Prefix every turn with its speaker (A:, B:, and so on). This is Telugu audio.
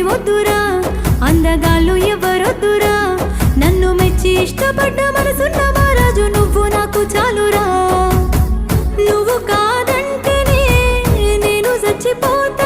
A: వద్దురా, అందగాళ్ళు ఎవరొద్దురా, నన్ను మెచ్చి ఇష్టపడ్డ మనసున్న మహారాజు నువ్వు నాకు చాలురా. నువ్వు కాదంటేనే నేను చచ్చిపోతా.